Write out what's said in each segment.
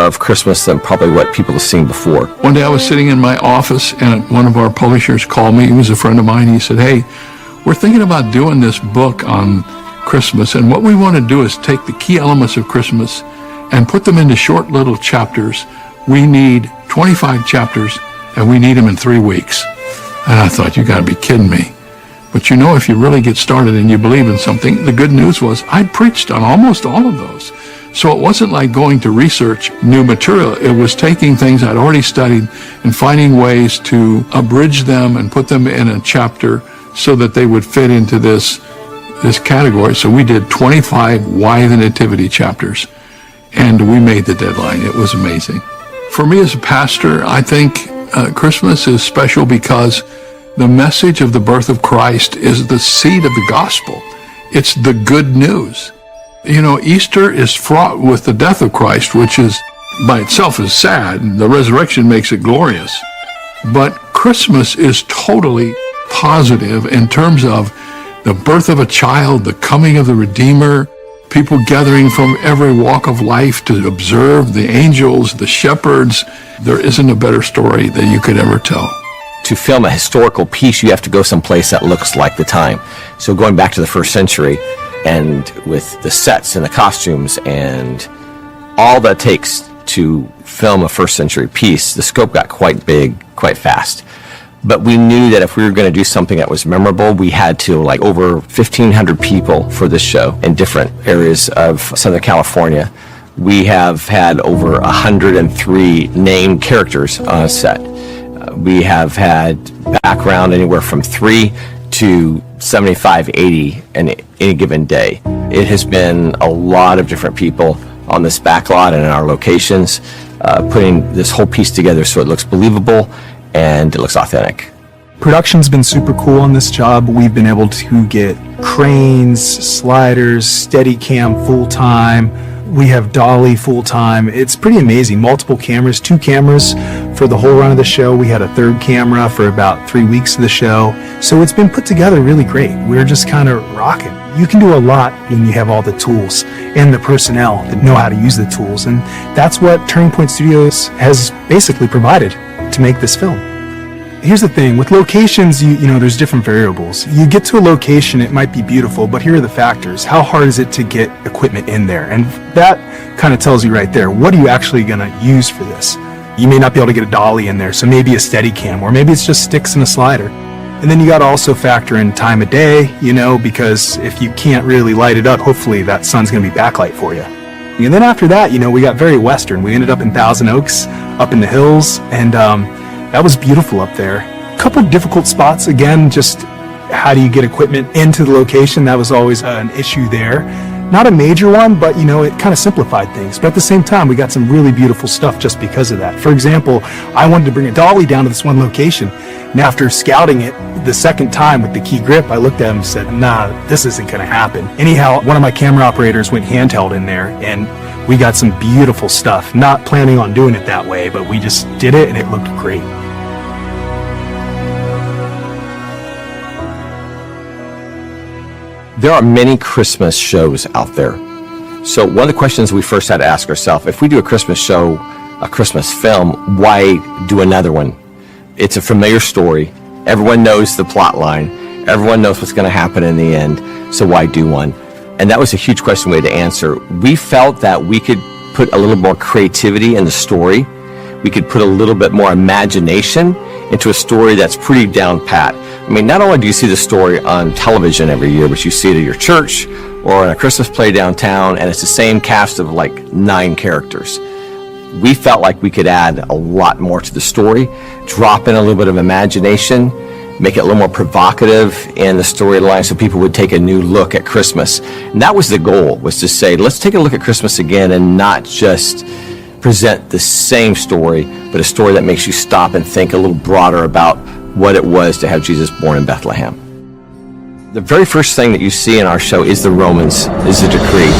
of Christmas than probably what people have seen before. One day I was sitting in my office and one of our publishers called me. He was a friend of mine. He said, "Hey, we're thinking about doing this book on Christmas, and what we want to do is take the key elements of Christmas and put them into short little chapters. We need 25 chapters, and we need them in 3 weeks." And I thought, you got to be kidding me. But you know, if you really get started and you believe in something, the good news was I'd preached on almost all of those. So it wasn't like going to research new material. It was taking things I'd already studied and finding ways to abridge them and put them in a chapter so that they would fit into this category. So we did 25 Why the Nativity chapters, and we made the deadline. It was amazing. For me as a pastor, I think Christmas is special because the message of the birth of Christ is the seed of the gospel. It's the good news. You know, Easter is fraught with the death of Christ, which is by itself is sad. The resurrection makes it glorious. But Christmas is totally positive in terms of the birth of a child, the coming of the Redeemer, people gathering from every walk of life to observe, the angels, the shepherds. There isn't a better story that you could ever tell. To film a historical piece, you have to go someplace that looks like the time. So going back to the first century, and with the sets and the costumes and all that takes to film a first century piece, the scope got quite big, quite fast. But we knew that if we were going to do something that was memorable, we had to, like, over 1,500 people for this show in different areas of Southern California. We have had over 103 named characters on a set. We have had background anywhere from 3 to 75, 80 in any given day. It has been a lot of different people on this backlot and in our locations, putting this whole piece together so it looks believable and it looks authentic. Production's been super cool on this job. We've been able to get cranes, sliders, Steadicam full-time. We have dolly full-time. It's pretty amazing. Multiple cameras, 2 cameras for the whole run of the show. We had a 3rd camera for about 3 weeks of the show. So it's been put together really great. We're just kind of rocking. You can do a lot when you have all the tools and the personnel that know how to use the tools. And that's what Turning Point Studios has basically provided to make this film. Here's the thing, with locations, you know, there's different variables. You get to a location, it might be beautiful, but here are the factors. How hard is it to get equipment in there? And that kind of tells you right there, what are you actually going to use for this? You may not be able to get a dolly in there, so maybe a Steadicam, or maybe it's just sticks and a slider. And then you got to also factor in time of day, you know, because if you can't really light it up, hopefully that sun's going to be backlight for you. And then after that, you know, we got very Western. We ended up in Thousand Oaks, up in the hills, and that was beautiful up there. A couple difficult spots, again, just how do you get equipment into the location? That was always an issue there. Not a major one, but you know, it kind of simplified things. But at the same time, we got some really beautiful stuff just because of that. For example, I wanted to bring a dolly down to this one location. And after scouting it the second time with the key grip, I looked at him and said, nah, this isn't going to happen. Anyhow, one of my camera operators went handheld in there and we got some beautiful stuff. Not planning on doing it that way, but we just did it and it looked great. There are many Christmas shows out there. So one of the questions we first had to ask ourselves, if we do a Christmas show, a Christmas film, why do another one? It's a familiar story. Everyone knows the plot line. Everyone knows what's going to happen in the end. So why do one? And that was a huge question we had to answer. We felt that we could put a little more creativity in the story. We could put a little bit more imagination into a story that's pretty down pat. I mean, not only do you see the story on television every year, but you see it at your church or in a Christmas play downtown, and it's the same cast of like 9 characters. We felt like we could add a lot more to the story, drop in a little bit of imagination, make it a little more provocative in the storyline so people would take a new look at Christmas. And that was the goal, was to say, let's take a look at Christmas again and not just present the same story, but a story that makes you stop and think a little broader about what it was to have Jesus born in Bethlehem. The very first thing that you see in our show is the Romans, is the decree.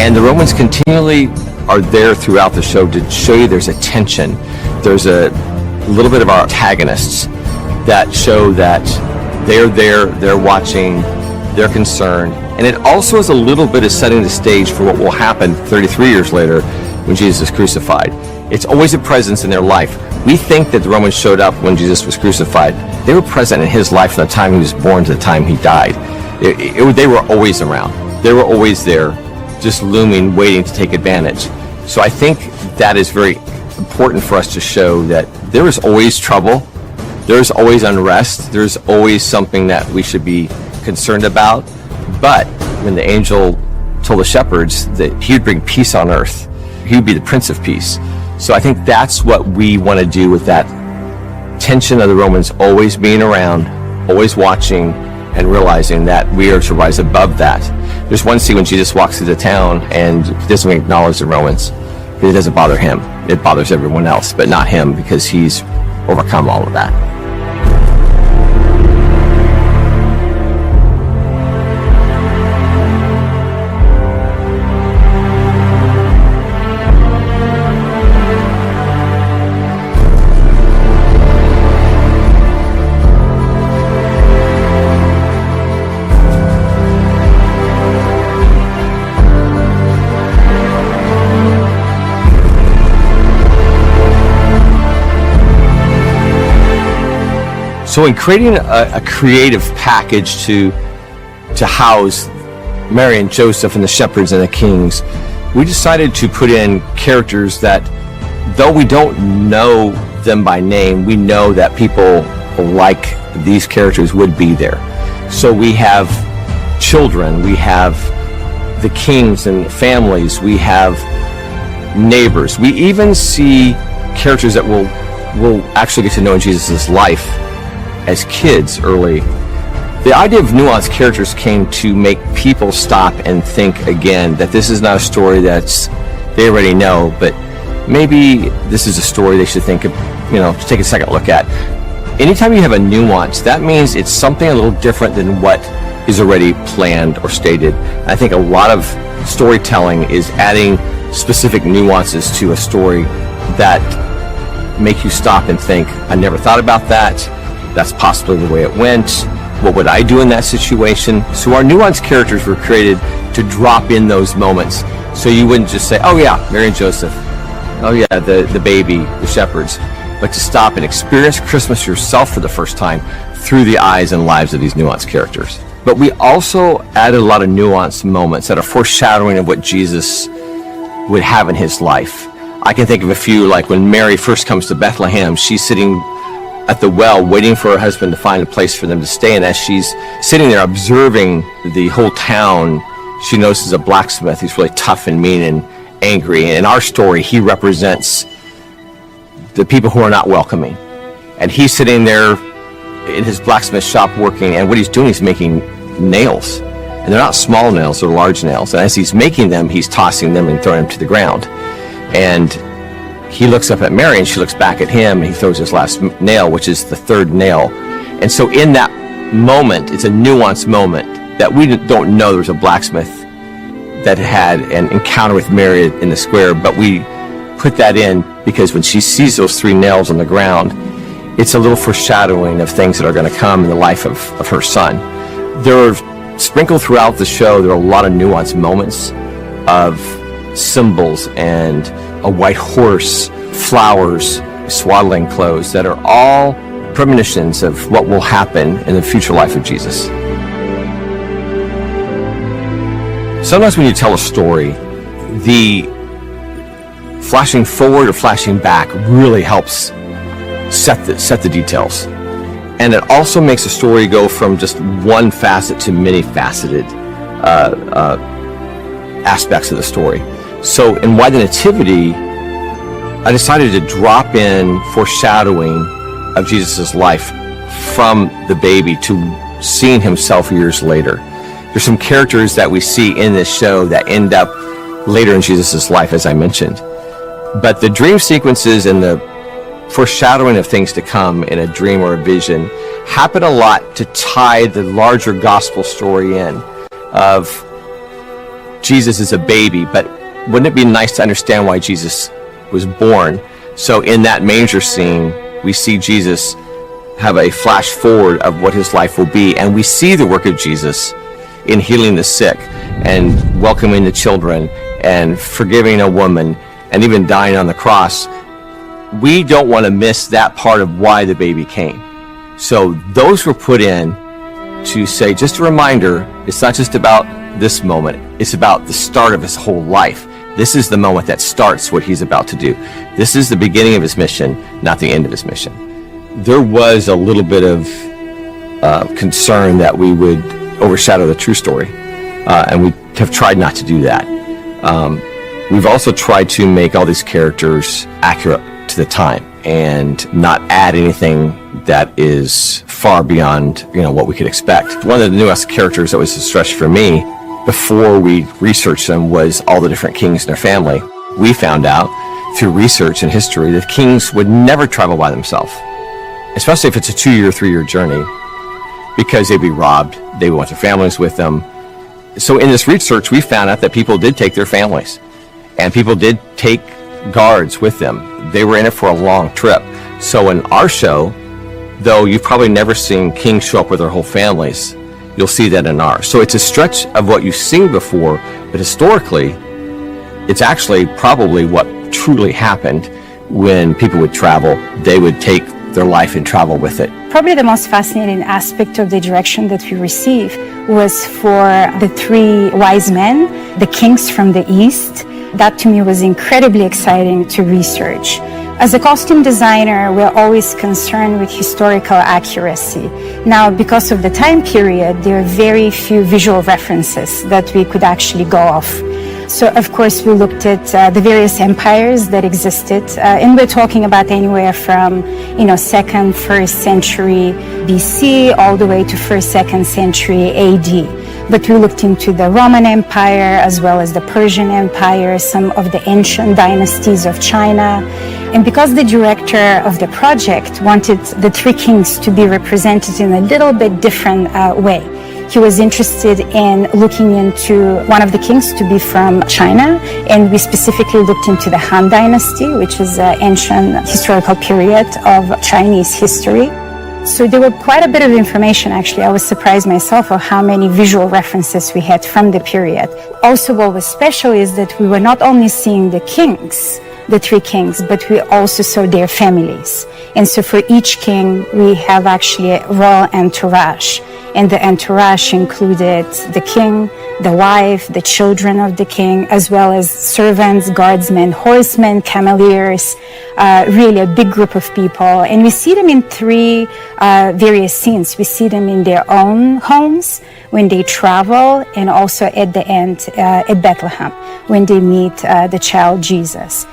And the Romans continually are there throughout the show to show you there's a tension there's a little bit of our antagonists that show that they're there, they're watching, they're concerned. And it also is a little bit of setting the stage for what will happen 33 years later when Jesus is crucified. It's always a presence in their life. We think that the Romans showed up when Jesus was crucified. They were present in his life from the time he was born to the time he died. They were always around. They were always there, just looming, waiting to take advantage. So I think that is very important for us to show that there is always trouble. There's always unrest. There's always something that we should be concerned about. But when the angel told the shepherds that he would bring peace on earth, he would be the Prince of Peace. So I think that's what we want to do with that tension of the Romans always being around, always watching, and realizing that we are to rise above that. There's one scene when Jesus walks through the town and he doesn't acknowledge the Romans. It doesn't bother him. It bothers everyone else, but not him, because he's overcome all of that. So in creating a creative package to house Mary and Joseph and the shepherds and the kings, we decided to put in characters that, though we don't know them by name, we know that people like these characters would be there. So we have children, we have the kings and families, we have neighbors. We even see characters that we'll actually get to know in Jesus' life as kids early. The idea of nuanced characters came to make people stop and think again that this is not a story that's they already know, but maybe this is a story they should think of, to take a second look at. Anytime you have a nuance, that means it's something a little different than what is already planned or stated. I think a lot of storytelling is adding specific nuances to a story that make you stop and think, I never thought about that. That's possibly the way it went. What would I do in that situation? So our nuanced characters were created to drop in those moments. So you wouldn't just say, oh yeah, Mary and Joseph. Oh yeah, the baby, the shepherds. But to stop and experience Christmas yourself for the first time through the eyes and lives of these nuanced characters. But we also added a lot of nuanced moments that are foreshadowing of what Jesus would have in his life. I can think of a few, like when Mary first comes to Bethlehem, she's sitting at the well waiting for her husband to find a place for them to stay, and as she's sitting there observing the whole town, she notices a blacksmith. He's really tough and mean and angry, and in our story he represents the people who are not welcoming, and he's sitting there in his blacksmith shop working, and what he's doing is making nails, and they're not small nails, they're large nails, and as he's making them, he's tossing them and throwing them to the ground. And he looks up at Mary and she looks back at him, and he throws his last nail, which is the third nail. And so in that moment, it's a nuanced moment that we don't know there's a blacksmith that had an encounter with Mary in the square, but we put that in because when she sees those three nails on the ground, it's a little foreshadowing of things that are going to come in the life of her son. There are sprinkled throughout the show, there are a lot of nuanced moments of symbols and a white horse, flowers, swaddling clothes that are all premonitions of what will happen in the future life of Jesus. Sometimes when you tell a story, the flashing forward or flashing back really helps set the details. And it also makes a story go from just one facet to many faceted aspects of the story. So in Why the Nativity, I decided to drop in foreshadowing of Jesus' life from the baby to seeing himself years later. There's some characters that we see in this show that end up later in Jesus' life, as I mentioned. But the dream sequences and the foreshadowing of things to come in a dream or a vision happen a lot to tie the larger gospel story in of Jesus as a baby. But wouldn't it be nice to understand why Jesus was born? So in that manger scene, we see Jesus have a flash forward of what his life will be, and we see the work of Jesus in healing the sick and welcoming the children and forgiving a woman and even dying on the cross. We don't want to miss that part of why the baby came. So those were put in to say, just a reminder, it's not just about this moment, it's about the start of his whole life. This is the moment that starts what he's about to do. This is the beginning of his mission, not the end of his mission. There was a little bit of concern that we would overshadow the true story, and we have tried not to do that. We've also tried to make all these characters accurate to the time and not add anything that is far beyond, what we could expect. One of the newest characters that was a stretch for me before we researched them was all the different kings and their family. We found out through research and history that kings would never travel by themselves, especially if it's a 2-year, 3-year journey, because they'd be robbed. They would want their families with them. So in this research, we found out that people did take their families, and people did take guards with them. They were in it for a long trip. So in our show, though you've probably never seen kings show up with their whole families, you'll see that in ours. So it's a stretch of what you've seen before, but historically, it's actually probably what truly happened when people would travel. They would take their life and travel with it. Probably the most fascinating aspect of the direction that we received was for the 3 wise men, the kings from the East. That to me was incredibly exciting to research. As a costume designer, we're always concerned with historical accuracy. Now, because of the time period, there are very few visual references that we could actually go off. So, of course, we looked at the various empires that existed, and we're talking about anywhere from, 2nd, 1st century BC all the way to 1st, 2nd century AD. But we looked into the Roman Empire as well as the Persian Empire, some of the ancient dynasties of China. And because the director of the project wanted the 3 kings to be represented in a little bit different way, he was interested in looking into one of the kings to be from China, and we specifically looked into the Han Dynasty, which is an ancient historical period of Chinese history. So there were quite a bit of information, actually. I was surprised myself of how many visual references we had from the period. Also, what was special is that we were not only seeing the kings, the 3 kings, but we also saw their families. And so for each king, we have actually a royal entourage. And the entourage included the king, the wife, the children of the king, as well as servants, guardsmen, horsemen, cameleers, really a big group of people. And we see them in 3 various scenes. We see them in their own homes, when they travel, and also at the end at Bethlehem, when they meet the child Jesus.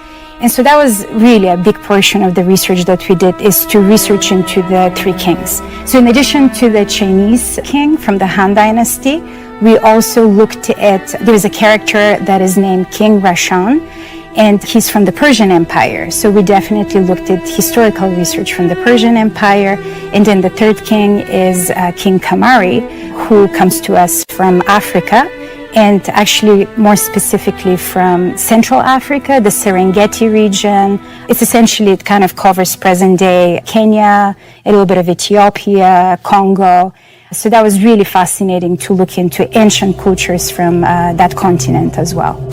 And so that was really a big portion of the research that we did, is to research into the 3 kings. So in addition to the Chinese king from the Han Dynasty, we also looked at, there's a character that is named King Rashan, and he's from the Persian Empire. So we definitely looked at historical research from the Persian Empire. And then the 3rd king is King Kamari, who comes to us from Africa, and actually more specifically from Central Africa, the Serengeti region. It's essentially, it kind of covers present-day Kenya, a little bit of Ethiopia, Congo. So that was really fascinating to look into ancient cultures from that continent as well.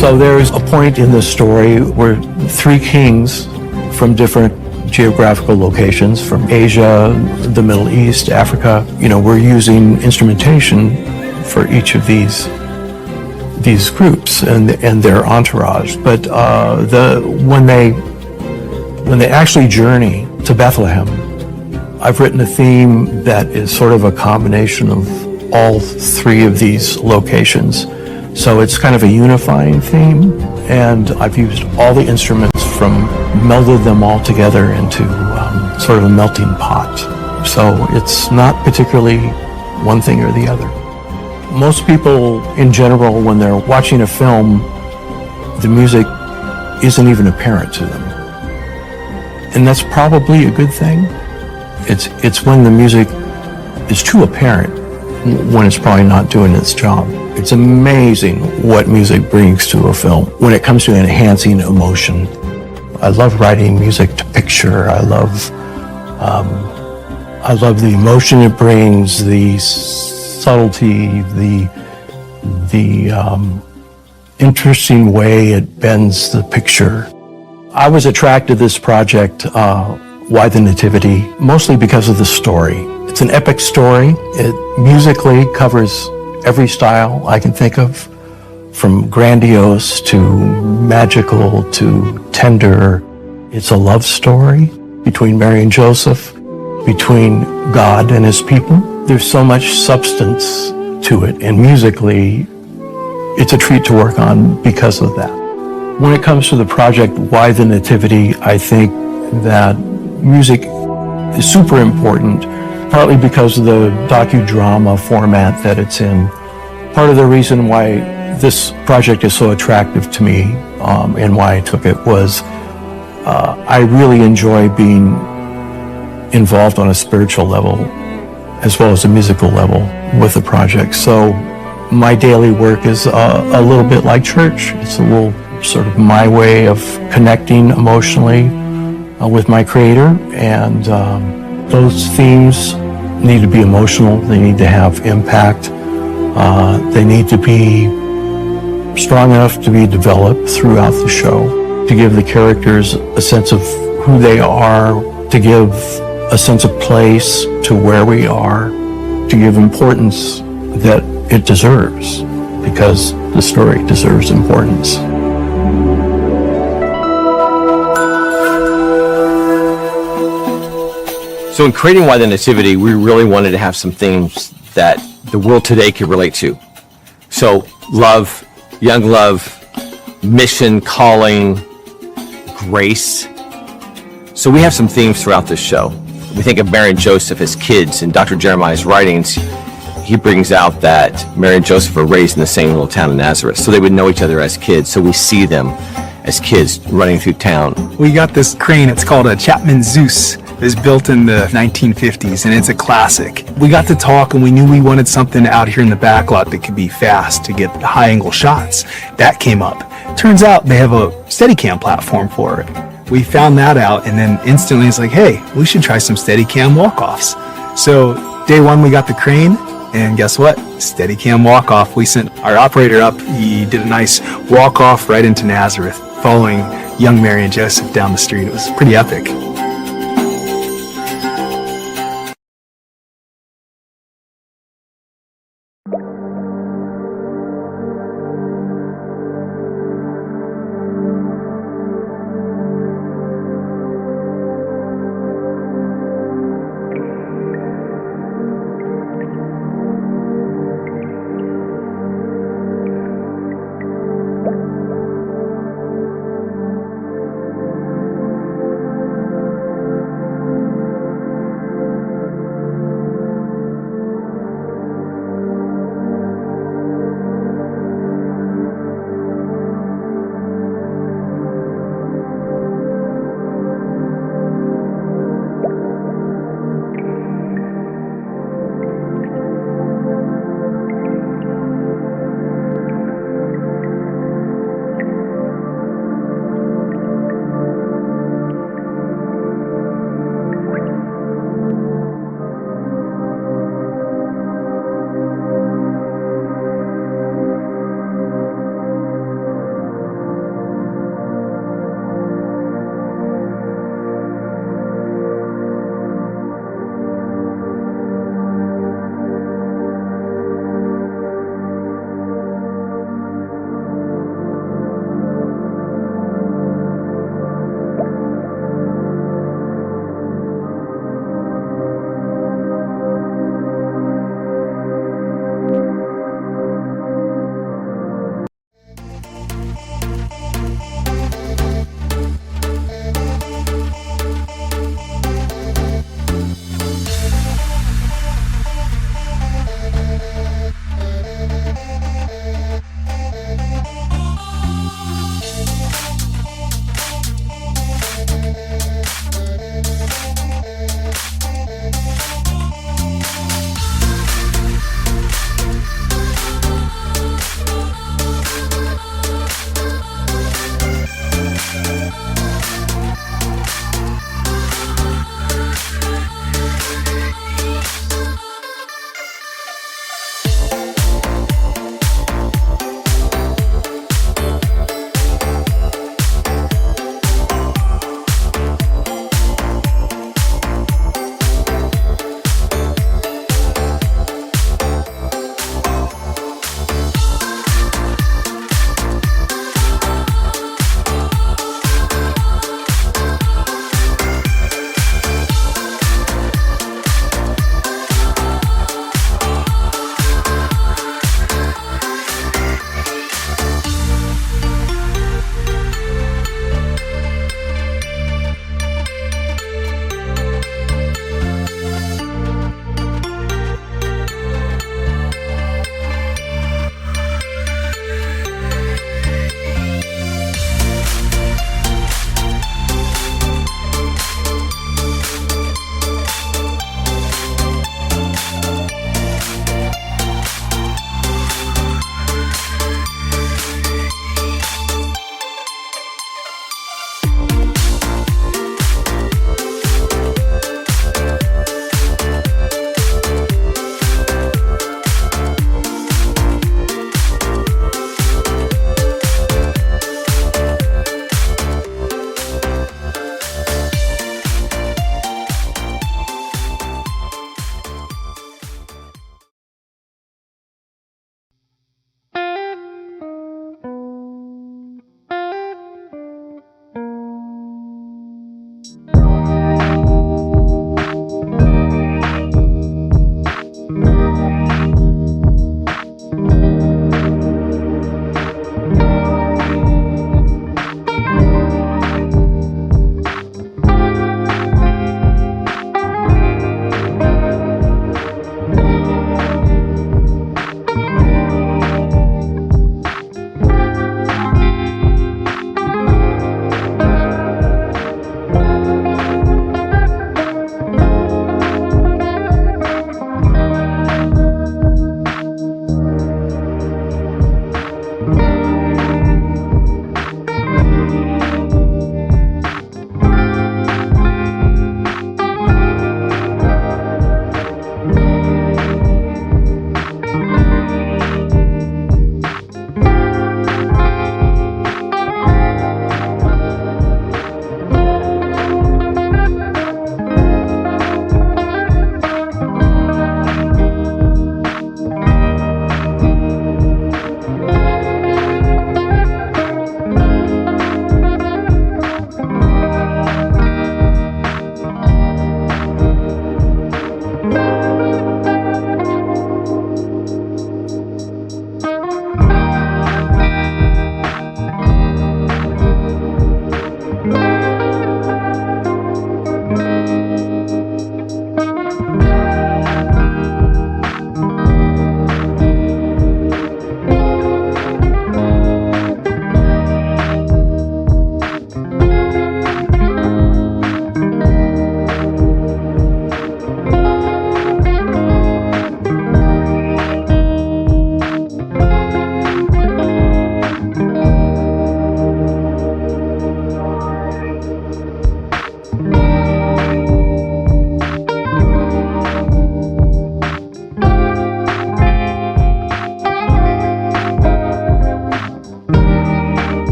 So there's a point in this story where 3 kings from different geographical locations, from Asia, the Middle East, Africa, we're using instrumentation for each of these groups and their entourage. But when they actually journey to Bethlehem, I've written a theme that is sort of a combination of all 3 of these locations. So it's kind of a unifying theme, and I've used all the instruments melded them all together into sort of a melting pot. So it's not particularly one thing or the other. Most people in general, when they're watching a film, the music isn't even apparent to them. And that's probably a good thing. It's when the music is too apparent when it's probably not doing its job. It's amazing what music brings to a film when it comes to enhancing emotion. I love writing music to picture. I love the emotion it brings, the subtlety, the interesting way it bends the picture. I was attracted to this project, Why the Nativity, mostly because of the story. It's an epic story. It musically covers every style I can think of, from grandiose to magical to tender. It's a love story between Mary and Joseph, between God and his people. There's so much substance to it, and musically, it's a treat to work on because of that. When it comes to the project Why the Nativity, I think that music is super important, partly because of the docudrama format that it's in. Part of the reason why this project is so attractive to me and why I took it was I really enjoy being involved on a spiritual level as well as a musical level with the project. So my daily work is a little bit like church. It's a little sort of my way of connecting emotionally with my creator, and those themes need to be emotional. They need to have impact. They need to be strong enough to be developed throughout the show, to give the characters a sense of who they are, to give a sense of place to where we are, to give importance that it deserves, because the story deserves importance. So in creating Why the Nativity, we really wanted to have some themes that the world today could relate to. So love, young love, mission, calling, grace. So we have some themes throughout this show. We think of Mary and Joseph as kids. In Dr. Jeremiah's writings, he brings out that Mary and Joseph were raised in the same little town of Nazareth, so they would know each other as kids. So we see them as kids running through town. We got this crane, it's called a Chapman Zeus. It was built in the 1950s, and it's a classic. We got to talk, and we knew we wanted something out here in the backlot that could be fast to get high angle shots. That came up. Turns out they have a Steadicam platform for it. We found that out, and then instantly it's like, hey, we should try some Steadicam walk-offs. So day one, we got the crane, and guess what? Steadicam walk-off. We sent our operator up. He did a nice walk-off right into Nazareth, following young Mary and Joseph down the street. It was pretty epic.